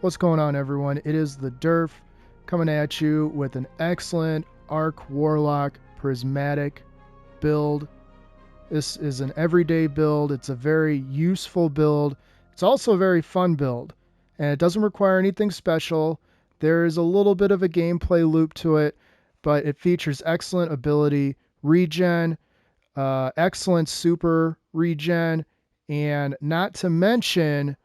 What's going on, everyone? It is the Derf coming at you with an excellent Arc Warlock Prismatic build. This is an everyday build. It's a very useful build. It's also a very fun build, and it doesn't require anything special. There is a little bit of a gameplay loop to it, but it features excellent ability, regen, excellent super regen, and not to mention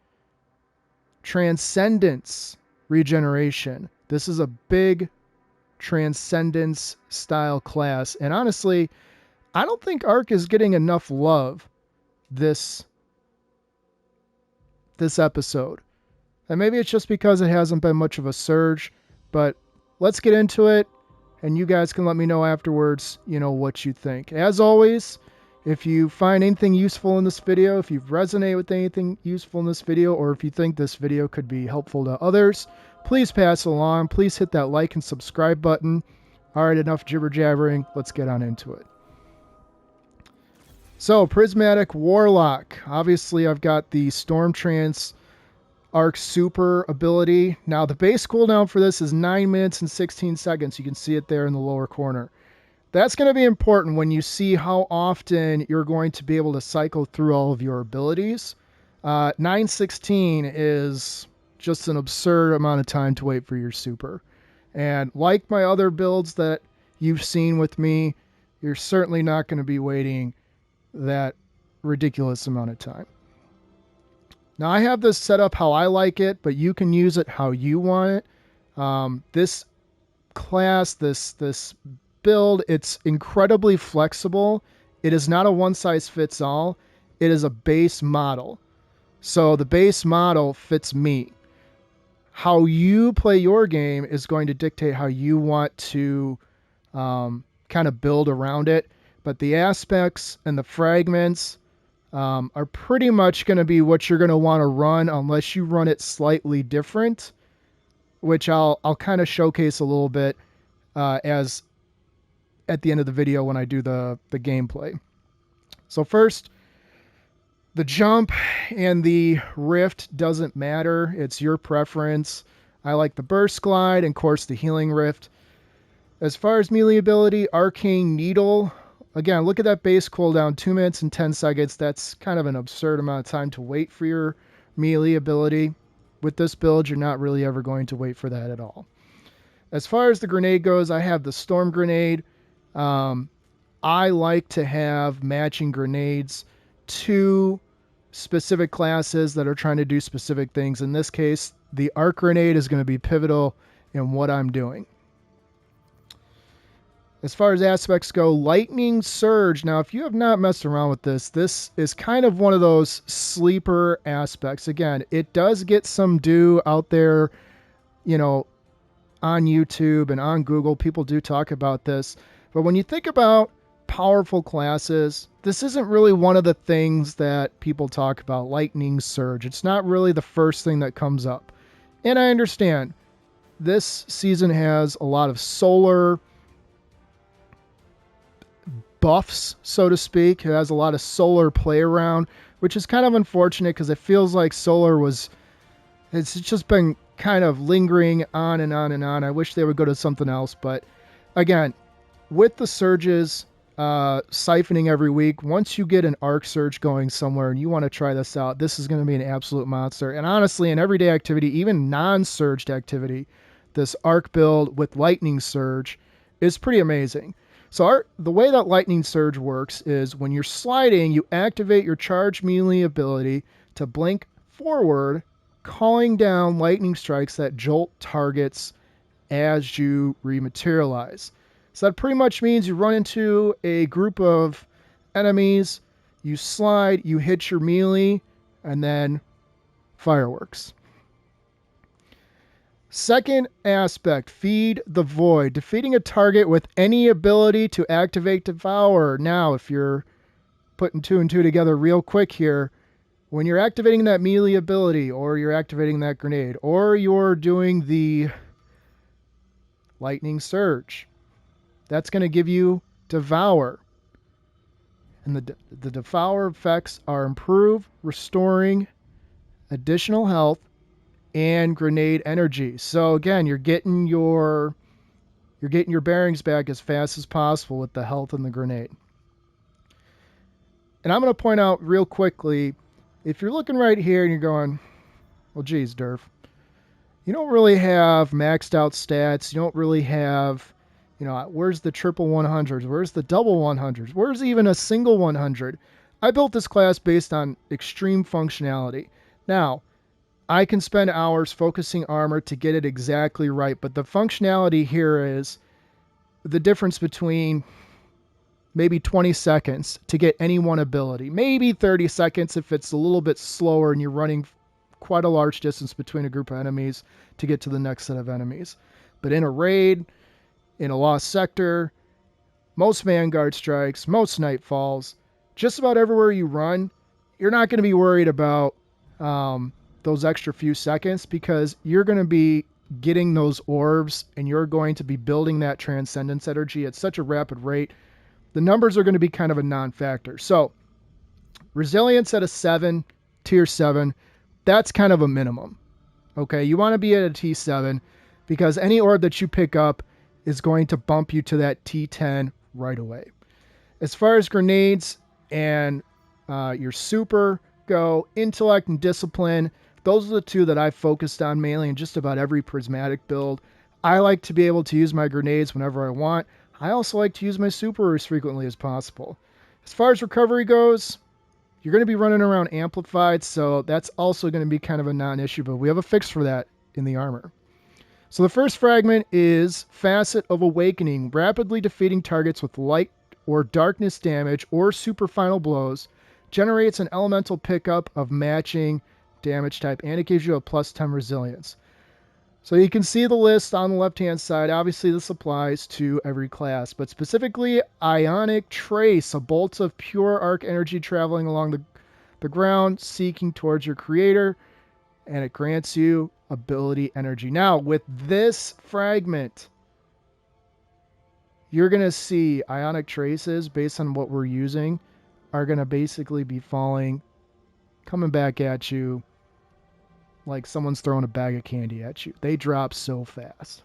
transcendence regeneration. This is a big transcendence style class. And honestly, I don't think Arc is getting enough love this episode. And maybe it's just because it hasn't been much of a surge, but let's get into it and you guys can let me know afterwards, what you think. As always, if you find anything useful in this video, if you resonate with anything useful in this video, or if you think this video could be helpful to others, please pass it along. Please hit that like and subscribe button. All right, enough jibber jabbering. Let's get on into it. So, Prismatic Warlock. Obviously, I've got the Storm Trance Arc Super ability. Now, the base cooldown for this is 9 minutes and 16 seconds. You can see it there in the lower corner. That's going to be important when you see how often you're going to be able to cycle through all of your abilities. 9:16 is just an absurd amount of time to wait for your super. And like my other builds that you've seen with me, you're certainly not going to be waiting that ridiculous amount of time. Now, I have this set up how I like it, but you can use it how you want it. This class, this build, it's incredibly flexible. It is not a one-size-fits-all. It is a base model. So the base model fits me. How you play your game is going to dictate how you want to kind of build around it. But the aspects and the fragments are pretty much going to be what you're going to want to run unless you run it slightly different, which I'll kind of showcase a little bit as at the end of the video when I do the gameplay. So first, the jump and the rift doesn't matter. It's your preference. I like the burst glide and, of course, the healing rift. As far as melee ability, Arcane Needle. Again, look at that base cooldown, 2 minutes and 10 seconds. That's kind of an absurd amount of time to wait for your melee ability. With this build, you're not really ever going to wait for that at all. As far as the grenade goes, I have the Storm Grenade. I like to have matching grenades to specific classes that are trying to do specific things. In this case, the Arc Grenade is going to be pivotal in what I'm doing. As far as aspects go, Lightning Surge. Now, if you have not messed around with this, this is kind of one of those sleeper aspects. Again, it does get some due out there, on YouTube and on Google. People do talk about this. But when you think about powerful classes, this isn't really one of the things that people talk about, Lightning Surge. It's not really the first thing that comes up. And I understand this season has a lot of solar buffs, so to speak. It has a lot of solar play around, which is kind of unfortunate because it feels like solar it's just been kind of lingering on and on and on. I wish they would go to something else. But again, with the surges siphoning every week, once you get an arc surge going somewhere and you want to try this out, this is going to be an absolute monster. And honestly, in everyday activity, even non-surged activity, this arc build with lightning surge is pretty amazing. So the way that lightning surge works is when you're sliding, you activate your charge melee ability to blink forward, calling down lightning strikes that jolt targets as you rematerialize. So that pretty much means you run into a group of enemies, you slide, you hit your melee, and then fireworks. Second aspect, Feed the Void. Defeating a target with any ability to activate Devour. Now, if you're putting 2 and 2 together real quick here, when you're activating that melee ability, or you're activating that grenade, or you're doing the Lightning Surge, that's going to give you Devour. And the Devour effects are improve, restoring additional health, and grenade energy. So again, you're getting your bearings back as fast as possible with the health and the grenade. And I'm going to point out real quickly, if you're looking right here and you're going, well, geez, Durf, you don't really have maxed out stats. You don't really have, where's the triple 100s? Where's the double 100s? Where's even a single 100? I built this class based on extreme functionality. Now, I can spend hours focusing armor to get it exactly right, but the functionality here is the difference between maybe 20 seconds to get any one ability, maybe 30 seconds if it's a little bit slower and you're running quite a large distance between a group of enemies to get to the next set of enemies. But in a raid, in a lost sector, most Vanguard strikes, most Nightfalls, just about everywhere you run, you're not going to be worried about those extra few seconds because you're going to be getting those orbs and you're going to be building that transcendence energy at such a rapid rate. The numbers are going to be kind of a non-factor. So resilience at a 7, tier 7, that's kind of a minimum. Okay, you want to be at a T7 because any orb that you pick up is going to bump you to that T10 right away. As far as grenades and your super go, intellect and discipline, those are the two that I've focused on mainly in just about every prismatic build. I like to be able to use my grenades whenever I want. I also like to use my super as frequently as possible. As far as recovery goes, you're going to be running around amplified, so that's also going to be kind of a non-issue, but we have a fix for that in the armor. So the first fragment is Facet of Awakening, rapidly defeating targets with light or darkness damage or super final blows, generates an elemental pickup of matching damage type, and it gives you a plus 10 resilience. So you can see the list on the left-hand side. Obviously, this applies to every class, but specifically Ionic Trace, a bolt of pure arc energy traveling along the ground, seeking towards your creator, and it grants you ability energy. Now, with this fragment, you're going to see Ionic Traces, based on what we're using, are going to basically be coming back at you like someone's throwing a bag of candy at you. They drop so fast.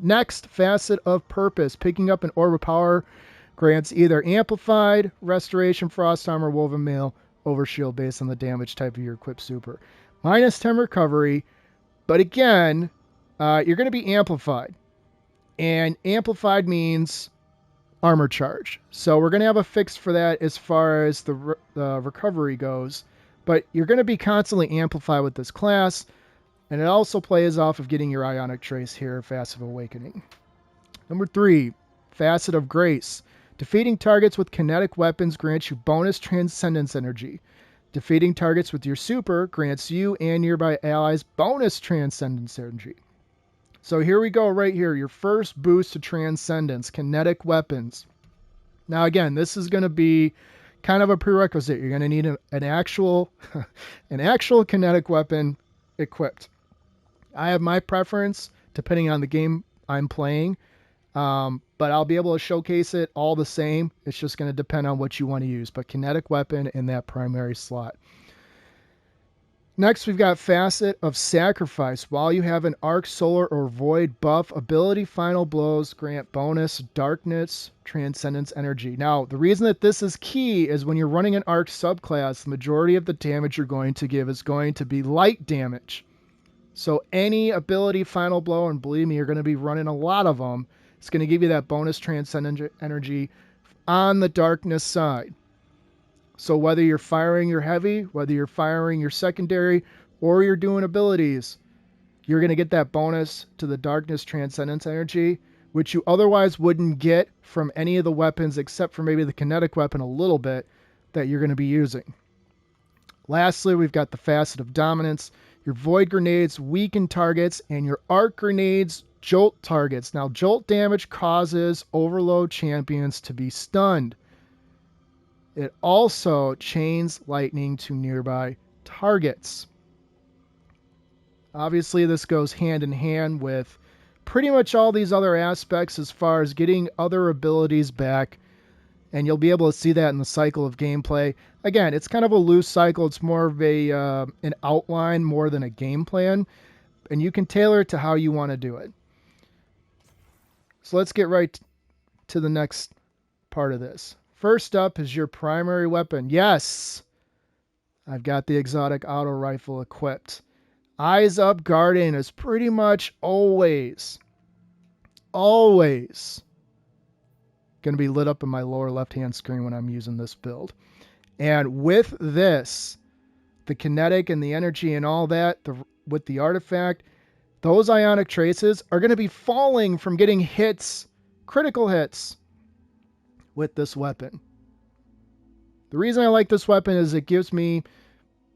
Next, Facet of Purpose. Picking up an orb of power grants either Amplified, Restoration, Frost Armor, Woven Mail, Overshield based on the damage type of your equipped super. Minus 10 recovery, but again, you're going to be Amplified. And Amplified means armor charge. So we're going to have a fix for that as far as the recovery goes. But you're going to be constantly amplified with this class, and it also plays off of getting your Ionic Trace here, Facet of Awakening. Number 3, Facet of Grace. Defeating targets with kinetic weapons grants you bonus transcendence energy. Defeating targets with your super grants you and nearby allies bonus transcendence energy. So here we go right here, your first boost to transcendence, kinetic weapons. Now again, this is going to be kind of a prerequisite. You're going to need an actual kinetic weapon equipped. I have my preference depending on the game I'm playing, but I'll be able to showcase it all the same. It's just going to depend on what you want to use, but kinetic weapon in that primary slot. Next, we've got Facet of Sacrifice. While you have an Arc, Solar, or Void buff, ability final blows grant bonus Darkness Transcendence energy. Now, the reason that this is key is when you're running an Arc subclass, the majority of the damage you're going to give is going to be light damage. So any ability final blow, and believe me, you're going to be running a lot of them, it's going to give you that bonus Transcendence energy on the darkness side. So whether you're firing your heavy, whether you're firing your secondary, or you're doing abilities, you're going to get that bonus to the Darkness Transcendence energy, which you otherwise wouldn't get from any of the weapons except for maybe the kinetic weapon a little bit that you're going to be using. Lastly, we've got the Facet of Dominance. Your Void Grenades weaken targets, and your Arc Grenades jolt targets. Now, jolt damage causes Overload champions to be stunned. It also chains lightning to nearby targets. Obviously, this goes hand in hand with pretty much all these other aspects as far as getting other abilities back and you'll be able to see that in the cycle of gameplay. Again, it's kind of a loose cycle. It's more of an outline more than a game plan, and you can tailor it to how you want to do it. So let's get right to the next part of this. First up is your primary weapon. Yes, I've got the exotic auto rifle equipped. Eyes up guarding is pretty much always going to be lit up in my lower left-hand screen when I'm using this build. And with this, the kinetic and the energy and all that, with the artifact, those ionic traces are going to be falling from getting hits, critical hits, with this weapon. The reason I like this weapon is it gives me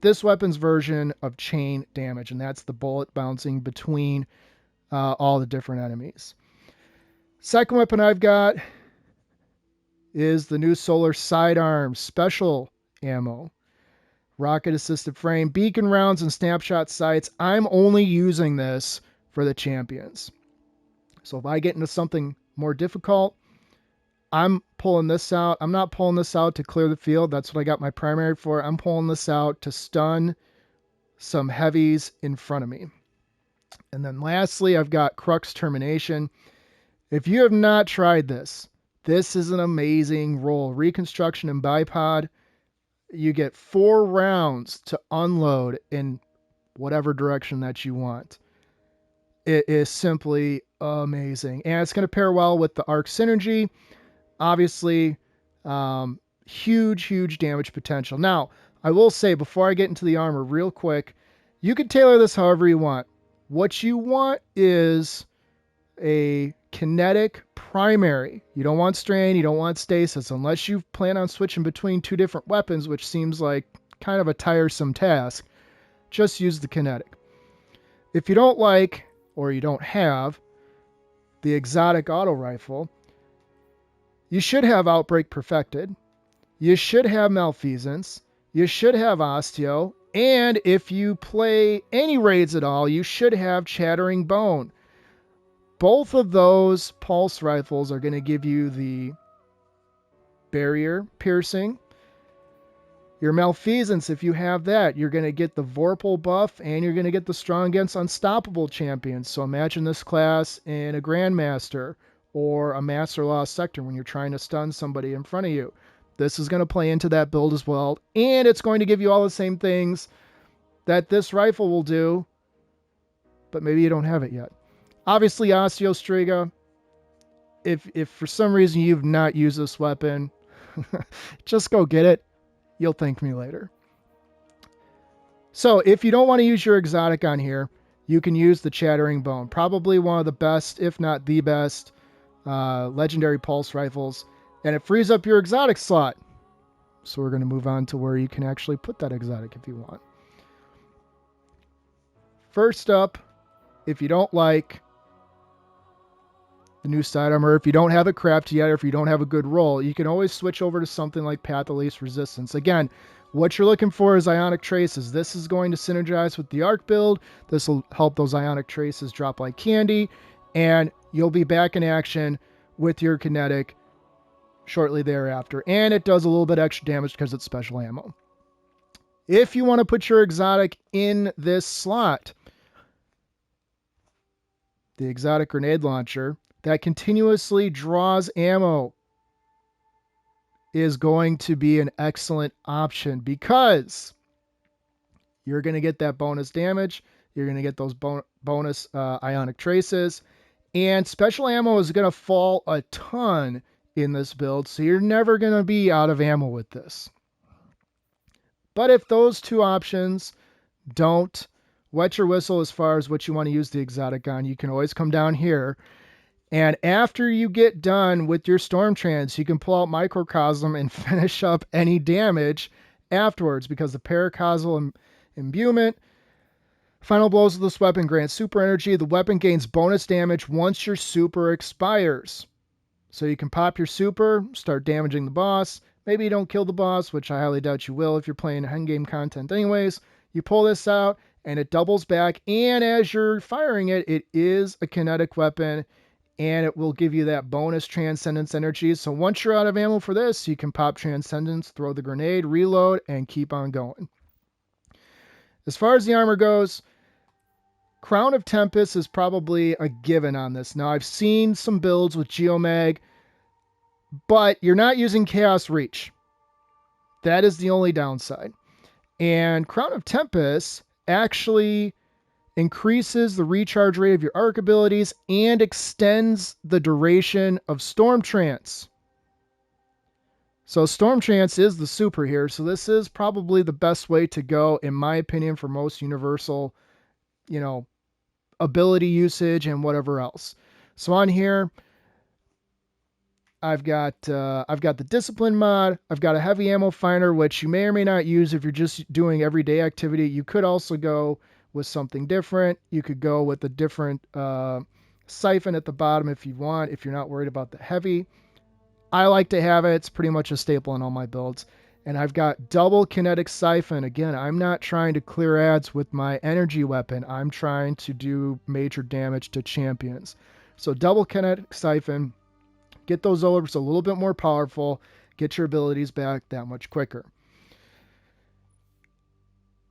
this weapon's version of chain damage, and that's the bullet bouncing between all the different enemies. Second weapon I've got is the new Solar Sidearm Special Ammo. Rocket assisted frame, beacon rounds, and snapshot sights. I'm only using this for the champions. So if I get into something more difficult, I'm pulling this out. I'm not pulling this out to clear the field. That's what I got my primary for. I'm pulling this out to stun some heavies in front of me. And then lastly, I've got Crux Termination. If you have not tried this, this is an amazing roll. Reconstruction and bipod. You get 4 rounds to unload in whatever direction that you want. It is simply amazing. And it's going to pair well with the arc synergy. Obviously, huge damage potential. Now, I will say before I get into the armor real quick, you can tailor this however you want. What you want is a kinetic primary. You don't want strain, you don't want stasis, unless you plan on switching between 2 different weapons, which seems like kind of a tiresome task. Just use the kinetic. If you don't like, or you don't have, the exotic auto rifle, you should have Outbreak Perfected. You should have Malfeasance. You should have Osteo. And if you play any raids at all, you should have Chattering Bone. Both of those pulse rifles are going to give you the barrier piercing. Your Malfeasance, if you have that, you're going to get the Vorpal buff, and you're going to get the Strong Against Unstoppable champions. So imagine this class in a Grandmaster or a Master Lost Sector when you're trying to stun somebody in front of you. This is going to play into that build as well, and it's going to give you all the same things that this rifle will do, but maybe you don't have it yet. Obviously, Osteo Striga, if for some reason you've not used this weapon, just go get it. You'll thank me later. So if you don't want to use your exotic on here, you can use the Chattering Bone. Probably one of the best, if not the best, legendary pulse rifles. And it frees up your exotic slot. So we're going to move on to where you can actually put that exotic if you want. First up, if you don't like the new sidearm, or if you don't have it crafted yet, or if you don't have a good roll, you can always switch over to something like Path of Least Resistance. Again, what you're looking for is ionic traces. This is going to synergize with the arc build. This will help those ionic traces drop like candy, and you'll be back in action with your kinetic shortly thereafter. And it does a little bit extra damage because it's special ammo. If you want to put your exotic in this slot, the exotic grenade launcher that continuously draws ammo is going to be an excellent option, because you're going to get that bonus damage. You're going to get those bonus ionic traces, and special ammo is going to fall a ton in this build, so you're never going to be out of ammo with this. But if those 2 options don't wet your whistle as far as what you want to use the exotic on, you can always come down here, and after you get done with your Storm Trance, you can pull out Microcosm and finish up any damage afterwards, because the Paracausal Imbuement, final blows of this weapon grant super energy. The weapon gains bonus damage once your super expires. So you can pop your super, start damaging the boss. Maybe you don't kill the boss, which I highly doubt you will if you're playing endgame content anyways. You pull this out, and it doubles back. And as you're firing it, it is a kinetic weapon. and it will give you that bonus Transcendence energy. So once you're out of ammo for this, you can pop Transcendence, throw the grenade, reload, and keep on going. As far as the armor goes, Crown of Tempest is probably a given on this. Now, I've seen some builds with Geomag, but you're not using Chaos Reach. That is the only downside. And Crown of Tempest actually increases the recharge rate of your arc abilities and extends the duration of Storm Trance. So Storm Trance is the super here, so this is probably the best way to go, in my opinion, for most universal, ability usage and whatever else. So on here, I've got the Discipline mod. I've got a heavy ammo finder, which you may or may not use if you're just doing everyday activity. You could also go with something different. You could go with a different siphon at the bottom if you want, if you're not worried about the heavy. I like to have it. It's pretty much a staple in all my builds. And I've got double kinetic siphon. Again, I'm not trying to clear ads with my energy weapon. I'm trying to do major damage to champions. So double kinetic siphon, get those orbs a little bit more powerful, get your abilities back that much quicker.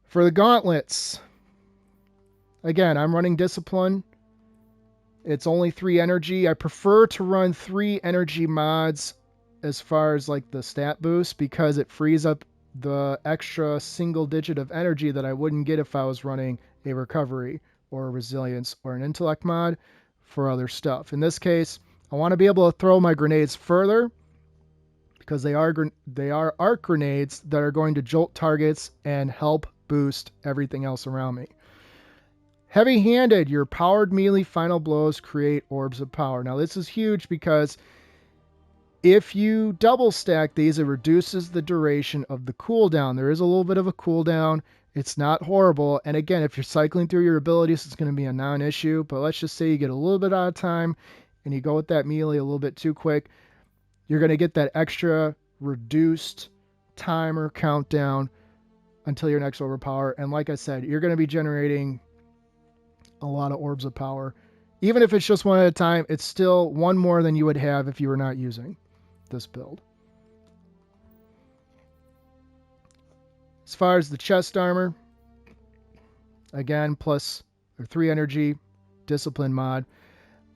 For the gauntlets, again, I'm running Discipline. It's only 3 energy. I prefer to run 3 energy mods as far as like the stat boost, because it frees up the extra single digit of energy that I wouldn't get if I was running a recovery or a resilience or an intellect mod for other stuff. In this case, I want to be able to throw my grenades further, because they are arc grenades that are going to jolt targets and help boost everything else around me. Heavy-handed, your powered melee final blows create orbs of power. Now this is huge, because if you double stack these, it reduces the duration of the cooldown. There is a little bit of a cooldown. It's not horrible. And again, if you're cycling through your abilities, it's going to be a non-issue. But let's just say you get a little bit out of time and you go with that melee a little bit too quick, you're going to get that extra reduced timer countdown until your next overpower. And like I said, you're going to be generating a lot of orbs of power. Even if it's just one at a time, it's still one more than you would have if you were not using this build. As far as the chest armor, again, plus 3 energy, Discipline mod.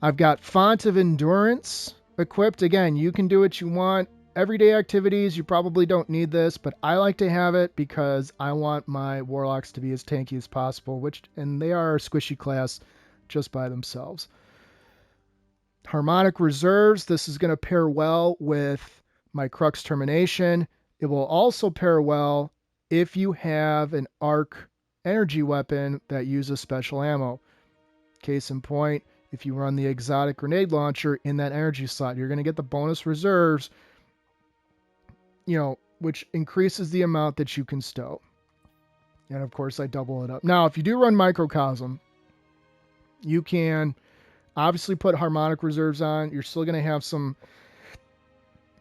I've got Font of Endurance equipped. Again, you can do what you want. Everyday activities, you probably don't need this, but I like to have it because I want my Warlocks to be as tanky as possible, and they are a squishy class just by themselves. Harmonic Reserves, this is going to pair well with my Crux Termination. It will also pair well if you have an arc energy weapon that uses special ammo. Case in point, if you run the exotic grenade launcher in that energy slot, you're going to get the bonus reserves, which increases the amount that you can stow. And of course, I double it up. Now, if you do run Microcosm, you can obviously put Harmonic Reserves on. You're still going to have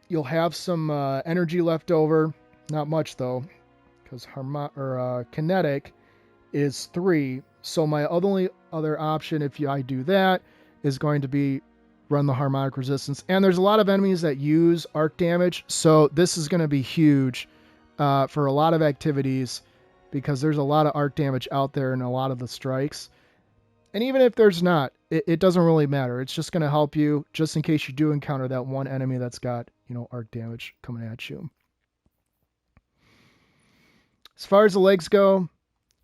you'll have some energy left over. Not much though, because Kinetic is 3. So my only other option, if I do that, is going to be run the Harmonic Resistance. And there's a lot of enemies that use arc damage, so this is going to be huge for a lot of activities, because there's a lot of arc damage out there in a lot of the strikes. And even if there's not, it doesn't really matter. It's just going to help you just in case you do encounter that one enemy that's got, arc damage coming at you. As far as the legs go,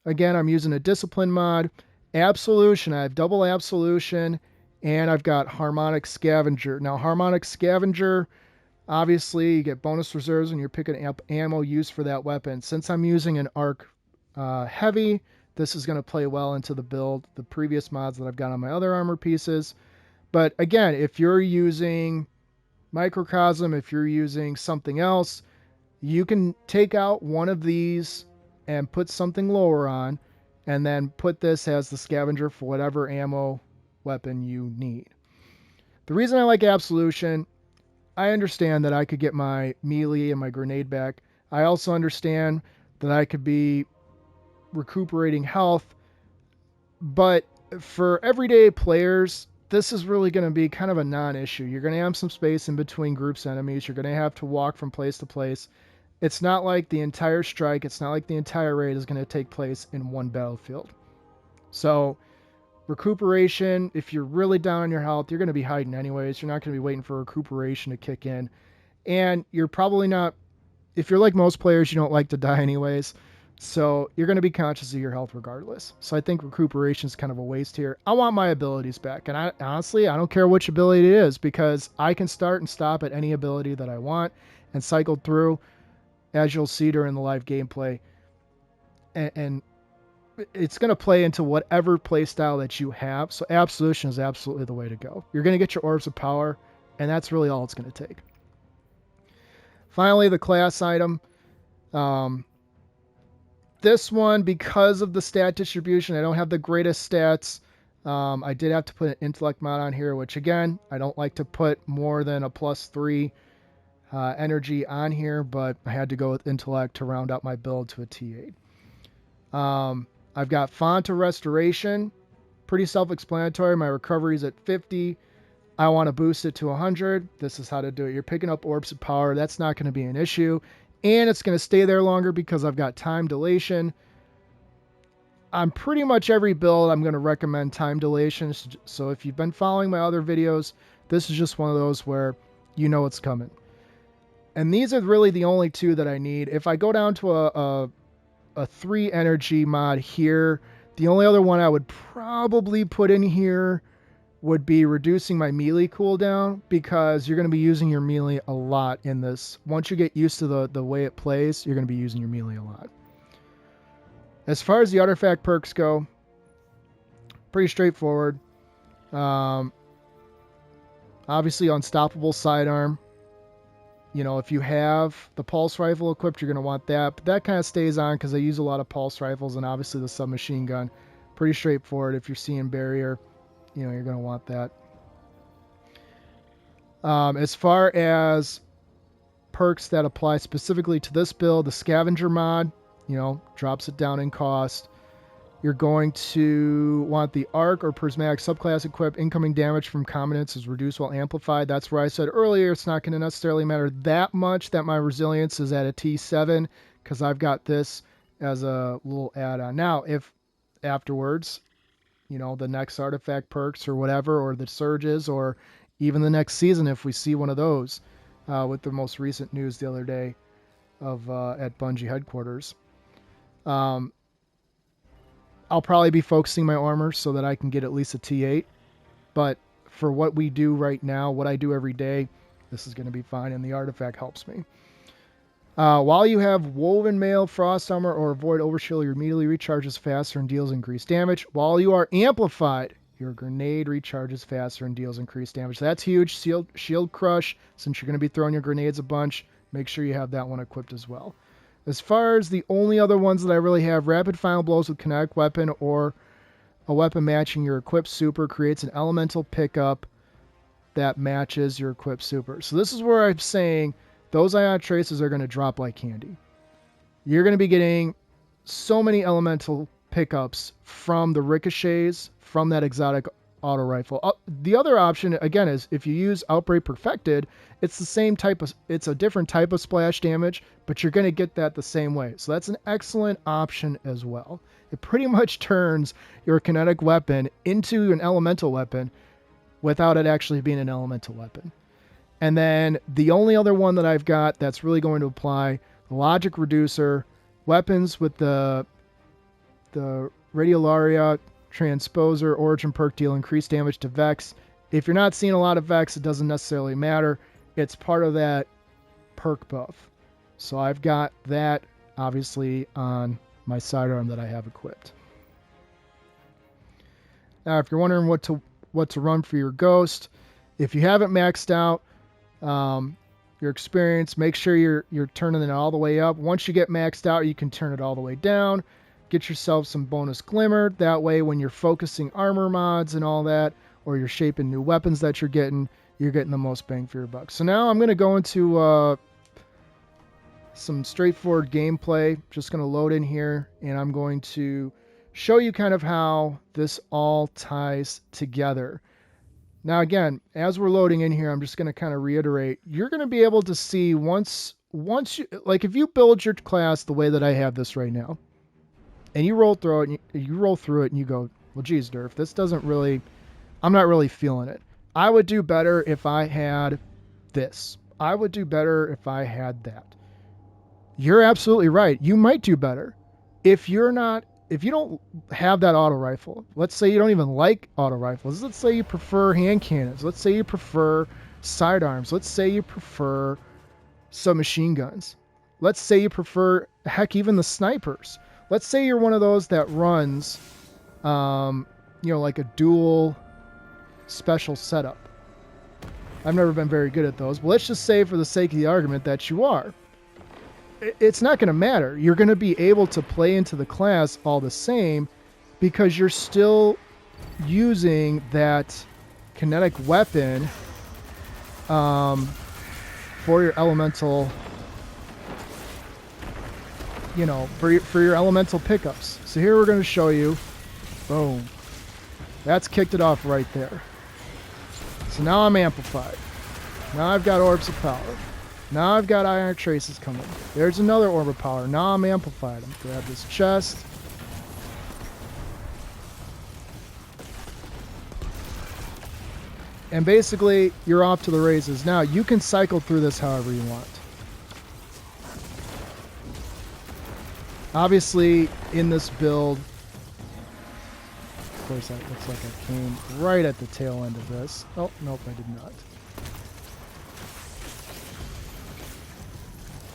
again, I'm using a Discipline mod. Absolution, I have double Absolution, and I've got Harmonic Scavenger. Now, Harmonic Scavenger, obviously, you get bonus reserves when you're picking up ammo used for that weapon. Since I'm using an arc heavy, this is going to play well into the build, the previous mods that I've got on my other armor pieces. But again, if you're using Microcosm, if you're using something else, you can take out one of these and put something lower on, and then put this as the scavenger for whatever ammo weapon you need. The reason I like Absolution, I understand that I could get my melee and my grenade back. I also understand that I could be recuperating health, but for everyday players, this is really going to be kind of a non-issue. You're going to have some space in between groups enemies. You're going to have to walk from place to place. It's not like the entire strike, it's not like the entire raid is going to take place in one battlefield. So recuperation, if you're really down on your health, you're going to be hiding anyways. You're not going to be waiting for recuperation to kick in. And you're probably not, if you're like most players, you don't like to die anyways. So you're going to be conscious of your health regardless. So I think recuperation is kind of a waste here. I want my abilities back. And honestly, I don't care which ability it is, because I can start and stop at any ability that I want and cycle through, as you'll see during the live gameplay. And it's going to play into whatever play style that you have. So Absolution is absolutely the way to go. You're going to get your Orbs of Power, and that's really all it's going to take. Finally, the class item. This one, because of the stat distribution, I don't have the greatest stats. I did have to put an intellect mod on here, which again, I don't like to put more than a +3 energy on here, but I had to go with intellect to round out my build to a T8. I've got Font of Restoration, pretty self-explanatory. My recovery is at 50. I want to boost it to 100. This is how to do it. You're picking up Orbs of Power. That's not going to be an issue. And it's going to stay there longer because I've got time dilation. On pretty much every build, I'm going to recommend time dilation. So if you've been following my other videos, this is just one of those where you know it's coming. And these are really the only two that I need. If I go down to a 3 energy mod here, the only other one I would probably put in here would be reducing my melee cooldown, because you're going to be using your melee a lot in this. Once you get used to the way it plays, you're going to be using your melee a lot. As far as the artifact perks go, pretty straightforward. Obviously, Unstoppable Sidearm. You know, if you have the pulse rifle equipped, you're going to want that. But that kind of stays on because I use a lot of pulse rifles, and obviously the submachine gun. Pretty straightforward. If you're seeing barrier, you know, you're going to want that. As far as perks that apply specifically to this build, the Scavenger mod, you know, drops it down in cost. You're going to want the Arc or Prismatic subclass equipped. Incoming damage from combatants is reduced while amplified. That's where I said earlier it's not going to necessarily matter that much that my resilience is at a T7, because I've got this as a little add-on. Now, if afterwards, you know, the next artifact perks or whatever, or the surges, or even the next season, if we see one of those, with the most recent news the other day of at Bungie headquarters, I'll probably be focusing my armor so that I can get at least a T8. But for what we do right now, what I do every day, this is going to be fine, and the artifact helps me. While you have Woven Mail, Frost Armor, or Avoid Overshield, your immediately recharges faster and deals increased damage. While you are amplified, your grenade recharges faster and deals increased damage. That's huge. Shield Crush, since you're going to be throwing your grenades a bunch, make sure you have that one equipped as well. As far as the only other ones that I really have, Rapid Final Blows with Kinetic Weapon, or a weapon matching your equipped super, creates an elemental pickup that matches your equipped super. So this is where I'm saying those Ion Traces are going to drop like candy. You're going to be getting so many elemental pickups from the ricochets from that exotic auto rifle. The other option, again, is if you use Outbreak Perfected, it's the same type of, it's a different type of splash damage, but you're going to get that the same way. So that's an excellent option as well. It pretty much turns your kinetic weapon into an elemental weapon without it actually being an elemental weapon. And then the only other one that I've got that's really going to apply, the Logic Reducer, weapons with the Radiolaria Transposer Origin perk deal increased damage to Vex. If you're not seeing a lot of Vex, it doesn't necessarily matter. It's part of that perk buff. So I've got that obviously on my sidearm that I have equipped. Now, if you're wondering what to run for your Ghost, if you haven't maxed out your experience, make sure you're turning it all the way up. Once you get maxed out, you can turn it all the way down. Get yourself some bonus glimmer. That way, when you're focusing armor mods and all that, or you're shaping new weapons that you're getting the most bang for your buck. So now I'm going to go into some straightforward gameplay. Just going to load in here, and I'm going to show you kind of how this all ties together. Now again, as we're loading in here, I'm just going to kind of reiterate, you're going to be able to see once you, like if you build your class the way that I have this right now, and you roll through it, and you roll through it and you go, well, geez, Durf, this doesn't really, I'm not really feeling it. I would do better if I had this. I would do better if I had that. You're absolutely right. You might do better. If you don't have that auto rifle, let's say you don't even like auto rifles. Let's say you prefer hand cannons. Let's say you prefer sidearms. Let's say you prefer submachine guns. Let's say you prefer, heck, even the snipers. Let's say you're one of those that runs, like a dual special setup. I've never been very good at those, but let's just say for the sake of the argument that you are. It's not going to matter. You're going to be able to play into the class all the same because you're still using that kinetic weapon for your elemental, for your elemental pickups. So here we're going to show you, boom, that's kicked it off right there. So now I'm amplified. Now I've got orbs of power. Now I've got iron traces coming. There's another orb of power. Now I'm amplified. I'm grab this chest. And basically, you're off to the races. Now, you can cycle through this however you want. Obviously, in this build, of course, that looks like I came right at the tail end of this. Oh, nope, I did not.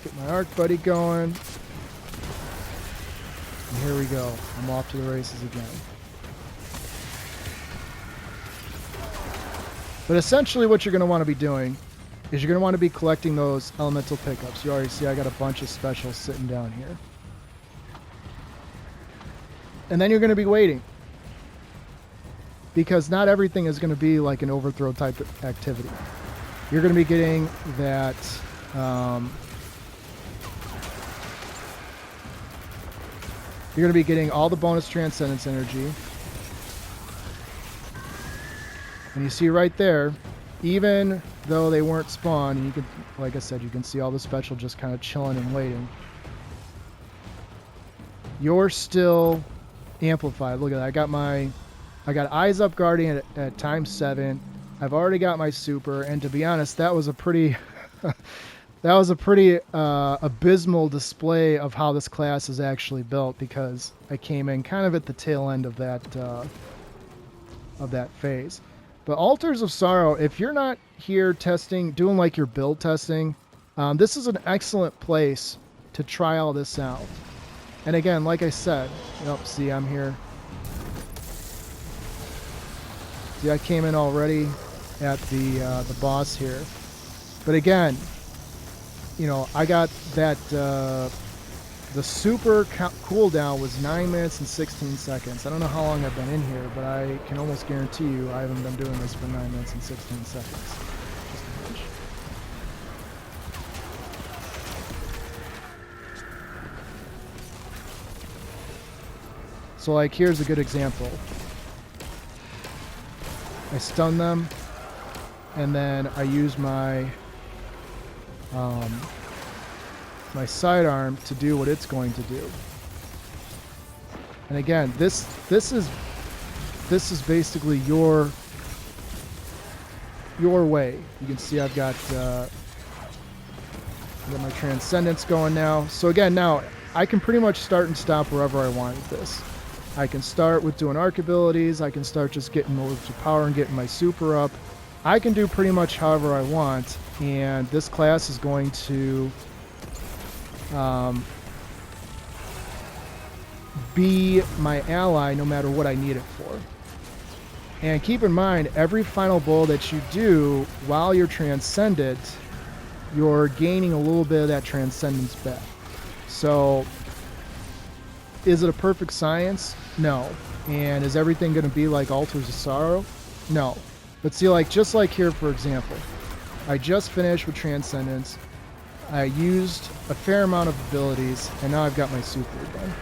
Get my arc buddy going. And here we go. I'm off to the races again. But essentially what you're going to want to be doing is you're going to want to be collecting those elemental pickups. You already see I got a bunch of specials sitting down here. And then you're going to be waiting. Because not everything is going to be like an overthrow type of activity. You're going to be getting that... you're going to be getting all the bonus Transcendence energy. And you see right there, even though they weren't spawned, and you can, like I said, you can see all the special just kind of chilling and waiting. You're still amplified. Look at that. I got Eyes Up Guardian at times 7. I've already got my super, and to be honest, that was a pretty abysmal display of how this class is actually built, because I came in kind of at the tail end of that phase. But Altars of Sorrow, if you're not here doing like your build testing, this is an excellent place to try all this out. And again, like I said, see, I'm here. See, I came in already at the boss here. But again, I got that, the super cooldown was 9 minutes and 16 seconds. I don't know how long I've been in here, but I can almost guarantee you I haven't been doing this for 9 minutes and 16 seconds. Just a bunch. So like, here's a good example. I stun them, and then I use my my sidearm to do what it's going to do. And again, this is basically your way. You can see I've got my Transcendence going now. So again, now I can pretty much start and stop wherever I want with this. I can start with doing arc abilities. I can start just getting orbs of power and getting my super up. I can do pretty much however I want, and this class is going to be my ally no matter what I need it for. And keep in mind, every final blow that you do while you're transcendent, you're gaining a little bit of that transcendence back. So is it a perfect science? No. And is everything going to be like Altars of Sorrow? No. But see, like, just like here, for example, I just finished with Transcendence. I used a fair amount of abilities, and now I've got my super again.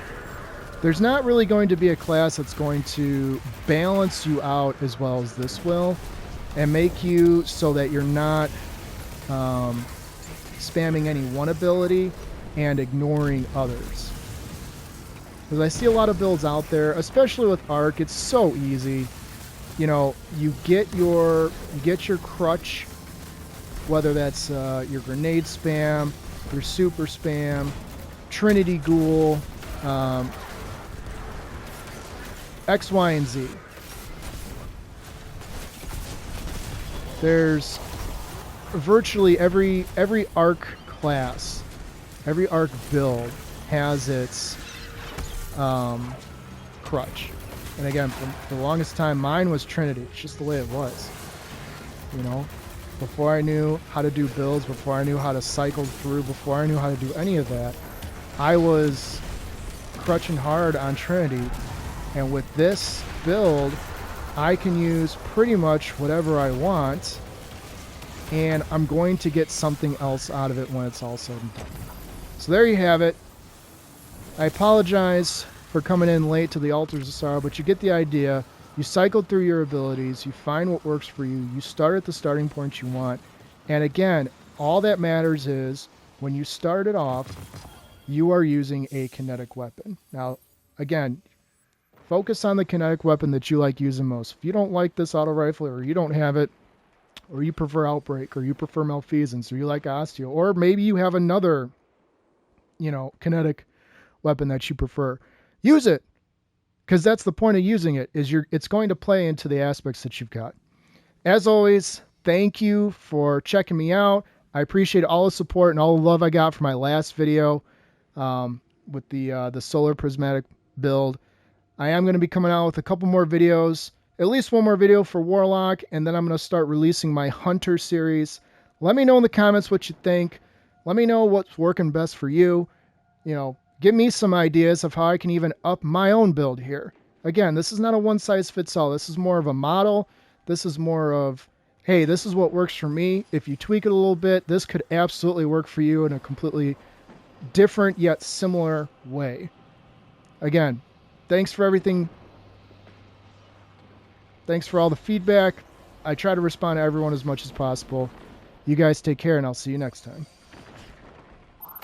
There's not really going to be a class that's going to balance you out as well as this will. and make you so that you're not spamming any one ability and ignoring others. Because I see a lot of builds out there, especially with Arc, it's so easy. You know, you get your crutch, whether that's your grenade spam, your super spam, Trinity Ghoul, X, Y, and Z. There's virtually every Arc class, every Arc build has its crutch. And again, for the longest time, mine was Trinity. It's just the way it was. You know, before I knew how to do builds, before I knew how to cycle through, before I knew how to do any of that, I was crutching hard on Trinity. And with this build, I can use pretty much whatever I want, and I'm going to get something else out of it when it's all said and done. So there you have it. I apologize for coming in late to the Altars of Sorrow, but you get the idea. You cycle through your abilities, you find what works for you, you start at the starting point you want, and again, all that matters is when you start it off, you are using a kinetic weapon. Now, again, focus on the kinetic weapon that you like using most. If you don't like this auto rifle, or you don't have it, or you prefer Outbreak, or you prefer Malfeasance, or you like Osteo, or maybe you have another, you know, kinetic weapon that you prefer, use it, because that's the point of using it, is it's going to play into the aspects that you've got. As always, thank you for checking me out. I appreciate all the support and all the love I got for my last video with the Solar Prismatic build. I am going to be coming out with a couple more videos, at least one more video for Warlock, and then I'm going to start releasing my Hunter series. Let me know in the comments what you think. Let me know what's working best for you. You know, give me some ideas of how I can even up my own build here. Again, this is not a one-size-fits-all. This is more of a model. This is more of, hey, this is what works for me. If you tweak it a little bit, this could absolutely work for you in a completely different yet similar way. Again, thanks for everything. Thanks for all the feedback. I try to respond to everyone as much as possible. You guys take care, and I'll see you next time.